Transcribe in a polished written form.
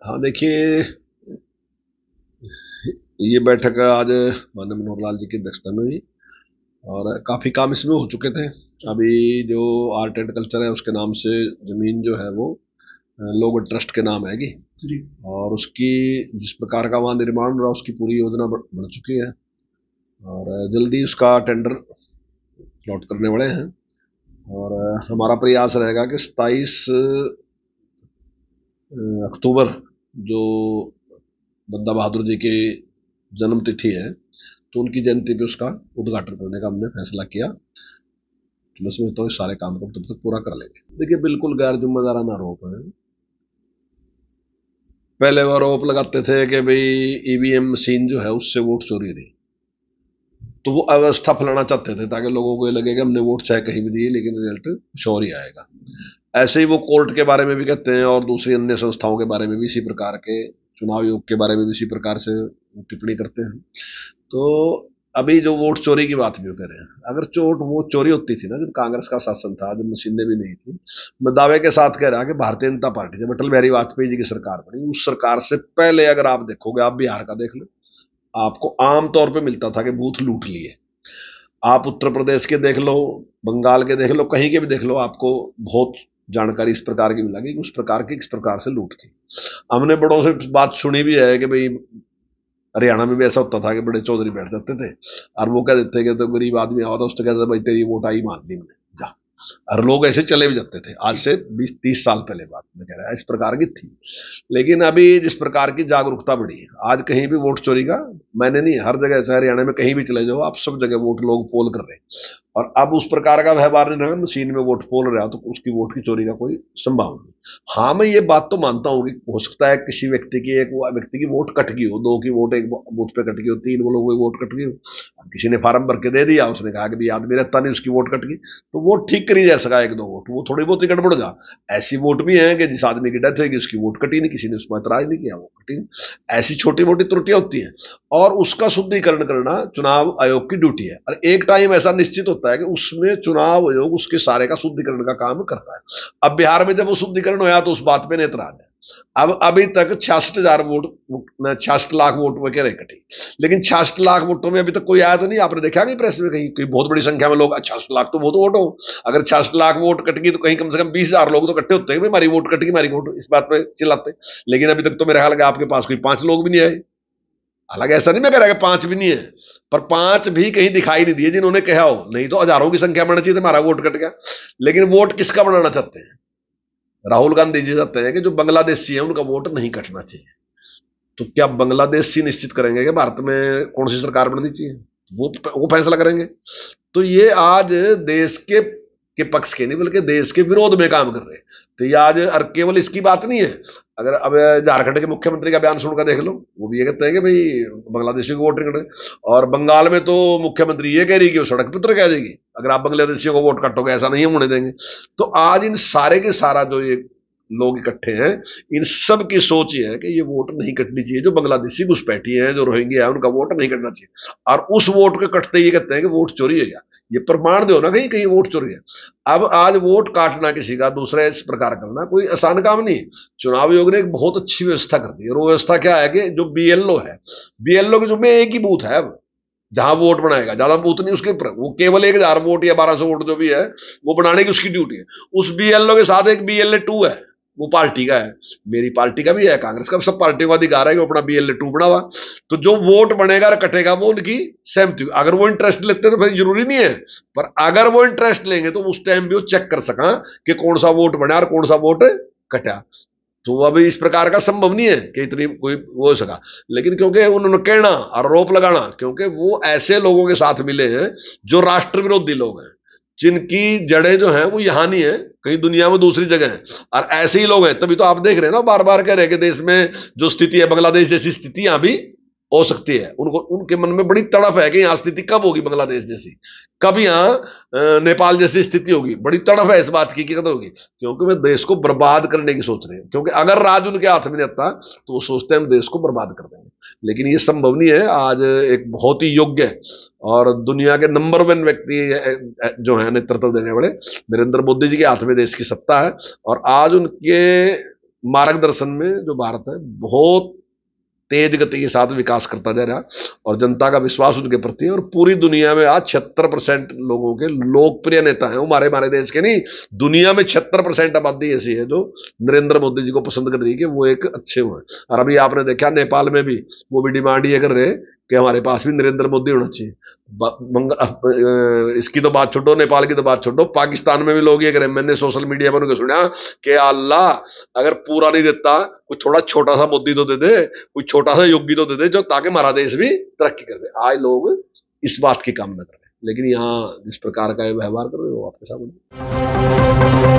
हाँ, देखिए, ये बैठक आज माननीय मनोहर लाल जी की अध्यक्षता में हुई और काफ़ी काम इसमें हो चुके थे। अभी जो आर्ट एंड कल्चर है उसके नाम से ज़मीन जो है वो लोग ट्रस्ट के नाम आएगी जी। और उसकी जिस प्रकार का वहाँ निर्माण हो रहा उसकी पूरी योजना बन चुकी है और जल्दी उसका टेंडर प्लॉट करने वाले हैं। और हमारा प्रयास रहेगा कि 27 अक्टूबर जो बंदा बहादुर जी की जन्म तिथि है तो उनकी जयंती पे उसका उद्घाटन करने का हमने फैसला किया। तो मैं समझता हूँ सारे काम को तब तक पूरा कर लेंगे। देखिए, बिल्कुल गैर जिम्मेदाराना आरोप है। पहले वो आरोप लगाते थे कि भाई ईवीएम मशीन जो है उससे वोट चोरी रही, तो वो अव्यवस्था फैलाना चाहते थे ताकि लोगों को ये लगे कि हमने वोट चाहे कहीं भी दिए लेकिन रिजल्ट कुछ और ही आएगा। ऐसे ही वो कोर्ट के बारे में भी कहते हैं और दूसरी अन्य संस्थाओं के बारे में भी इसी प्रकार के, चुनाव आयोग के बारे में भी इसी प्रकार से टिप्पणी करते हैं। तो अभी जो वोट चोरी की बात भी कह रहे हैं, अगर वोट चोरी होती थी ना जब कांग्रेस का शासन था, जब मशीनें भी नहीं थी, मैं दावे के साथ कह रहा कि भारतीय जनता पार्टी जब अटल बिहारी वाजपेयी जी की सरकार बनी उस सरकार से पहले अगर आप देखोगे, आप बिहार का देख लो, आपको आम तौर पे मिलता था कि बूथ लूट लिए। आप उत्तर प्रदेश के देख लो, बंगाल के देख लो, कहीं के भी देख लो, आपको बहुत जानकारी इस प्रकार की मिलेगी कि उस प्रकार की किस प्रकार से लूट थी। हमने बड़ों से बात सुनी भी है कि भाई हरियाणा में भी ऐसा होता था कि बड़े चौधरी बैठ जाते थे और वो कह देते कि तो गरीब आदमी आवा था, उसको कहते भाई तेरी वोट आई मान ली मैंने, जा। और लोग ऐसे चले भी जाते थे। आज से 20-30 साल पहले बात मैं कह रहा है इस प्रकार की थी। लेकिन अभी जिस प्रकार की जागरूकता बढ़ी है, आज कहीं भी वोट चोरी का, मैंने नहीं, हर जगह से हरियाणा में कहीं भी चले जाओ आप, सब जगह वोट लोग पोल कर रहे हैं। और अब उस प्रकार का व्यवहार नहीं रहा, मशीन में वोट पोल रहा तो उसकी वोट की चोरी का कोई संभावना नहीं। हाँ, मैं ये बात तो मानता हूँ कि हो सकता है किसी व्यक्ति की, एक व्यक्ति की वोट कट गई हो, दो की वोट एक बूथ पे कट गई हो, 3 लोगों की वोट कट गई हो, किसी ने फार्म भर के दे दिया, उसने कहा कि भाई आदमी रहता नहीं, उसकी वोट कट गई, तो वो ठीक करी जा सका, 1-2 वोट वो थोड़ी बहुत ही गड़बड़ जा। ऐसी वोट भी है कि जिस आदमी की डेथ होगी उसकी वोट कटी नहीं, किसी ने उसमें एतराज नहीं किया, वो कटी नहीं। ऐसी छोटी मोटी त्रुटियां होती हैं और उसका शुद्धिकरण करना चुनाव आयोग की ड्यूटी है। और एक टाइम ऐसा निश्चित होता है कि उसमें चुनाव आयोग उसके सारे का शुद्धिकरण का काम करता है। अब बिहार में जब वो शुद्धिकरण होया तो उस बात पे नेतराज है। अब अभी तक 66,000 वोट, 66 लाख वोट वगैरह कटी, लेकिन 66 लाख वोटों में अभी तक कोई आया तो नहीं। आपने देखा नहीं प्रेस में कहीं कोई बहुत बड़ी संख्या में लोग, 66 लाख तो बहुत वोट हो, अगर 66 लाख वोट कट गई तो कहीं कम से कम 20,000 लोग तो इकट्ठे होते हैं, हमारी वोट कट गई, हमारी वोट, इस बात पे चिल्लाते। लेकिन अभी तक तो मेरा ख्याल है आपके पास कोई 5 लोग भी नहीं आए। हालांकि ऐसा नहीं मैं कह रहा कि 5 भी नहीं है, पर 5 भी कहीं दिखाई नहीं दिए जिन्होंने कहा हो, नहीं तो हजारों की संख्या बढ़ना चाहिए, हमारा वोट कट गया। लेकिन वोट किसका बनाना चाहते हैं? राहुल गांधी जी चाहते हैं कि जो बांग्लादेशी है उनका वोट नहीं कटना चाहिए। तो क्या बांग्लादेशी निश्चित करेंगे कि भारत में कौन सी सरकार बननी चाहिए? वो फैसला करेंगे। तो ये आज देश के पक्ष के नहीं बल्कि देश के विरोध में काम कर रहे हैं। तो ये आज और केवल इसकी बात नहीं है। अगर अब झारखंड के मुख्यमंत्री का बयान सुनकर देख लो, वो भी ये कहते हैं कि भाई बांग्लादेशी को वोट नहीं करें। और बंगाल में तो मुख्यमंत्री ये कह रही कि वो सड़क पर उतर कह देगी अगर आप बांग्लादेशियों को वोट काटोगे, ऐसा नहीं हम होने देंगे। तो आज इन सारे के सारा जो ये लोग इकट्ठे हैं, इन सब की सोच ये है कि ये वोट नहीं कटनी चाहिए, जो बांग्लादेशी घुसपैठी है, जो रोहिंग्या है, उनका वोट नहीं कटना चाहिए। और उस वोट के कटते ही कहते हैं कि वोट चोरी है। ये प्रमाण दो ना कहीं कहीं वोट चोरी है। अब आज वोट काटना किसी का, दूसरा इस प्रकार करना कोई आसान काम नहीं है। चुनाव आयोग ने एक बहुत अच्छी व्यवस्था कर दी है। वो व्यवस्था क्या है कि जो बीएलओ है, बीएलओ के जो में एक ही बूथ है, अब जहां वोट बनाएगा, ज्यादा बूथ नहीं उसके ऊपर, वो केवल 1,000 वोट या 1,200 वोट जो भी है वो बनाने की उसकी ड्यूटी है। उस बीएलओ के साथ एक बीएलए 2 है, वो पार्टी का है, मेरी पार्टी का भी है, कांग्रेस का, सब पार्टियों का अधिकार है कि वो अपना बीएलए 2 बना हुआ। तो जो वोट बनेगा और कटेगा वो उनकी सहमति। अगर वो इंटरेस्ट लेते तो फिर जरूरी नहीं है, पर अगर वो इंटरेस्ट लेंगे तो उस टाइम भी वो चेक कर सका कि कौन सा वोट बना और कौन सा वोट कटा। तो अभी इस प्रकार का संभव नहीं है कि इतनी कोई वो हो सका। लेकिन क्योंकि उन्होंने कहना आरोप लगाना, क्योंकि वो ऐसे लोगों के साथ मिले हैं जो राष्ट्र विरोधी लोग हैं, जिनकी जड़ें जो हैं वो यहां नहीं है, कहीं दुनिया में दूसरी जगह है। और ऐसे ही लोग हैं, तभी तो आप देख रहे हैं ना, बार बार कह रहे हैं कि देश में जो स्थिति है बांग्लादेश जैसी स्थिति यहां भी हो सकती है। उनको, उनके मन में बड़ी तड़प है कि यहाँ स्थिति कब होगी बांग्लादेश जैसी, कब यहाँ नेपाल जैसी स्थिति होगी। बड़ी तड़प है इस बात की कि कब होगी, क्योंकि वे देश को बर्बाद करने की सोच रहे हैं। क्योंकि अगर राज उनके हाथ में नहीं आता तो वो सोचते हैं हम देश को बर्बाद कर देंगे। लेकिन ये संभव नहीं है। आज एक बहुत ही योग्य और दुनिया के नंबर 1 व्यक्ति जो है नेतृत्व देने वाले नरेंद्र मोदी जी के हाथ में देश की सत्ता है। और आज उनके मार्गदर्शन में जो भारत है बहुत तेज गति के साथ विकास करता जा रहा और जनता का विश्वास उनके प्रति है। और पूरी दुनिया में आज 76% लोगों के लोकप्रिय नेता हैं। हमारे हमारे देश के नहीं, दुनिया में 76% आबादी ऐसी है जो नरेंद्र मोदी जी को पसंद कर रही है कि वो एक अच्छे हुए। और अभी आपने देखा नेपाल में भी वो भी डिमांड ये कर रहे हैं कि हमारे पास भी नरेंद्र मोदी होना चाहिए। इसकी तो बात छोड़ो, नेपाल की तो बात छोड़ो, पाकिस्तान में भी लोग ये करें। मैंने सोशल मीडिया पर उनको सुना कि अल्लाह अगर पूरा नहीं देता कुछ थोड़ा छोटा सा मोदी तो दे दे, कुछ छोटा सा योगी तो दे दे, जो ताकि हमारा देश भी तरक्की कर दे। आज लोग इस बात की कामना कर रहे हैं, लेकिन यहाँ जिस प्रकार का ये व्यवहार कर रहे हो आपके सामने।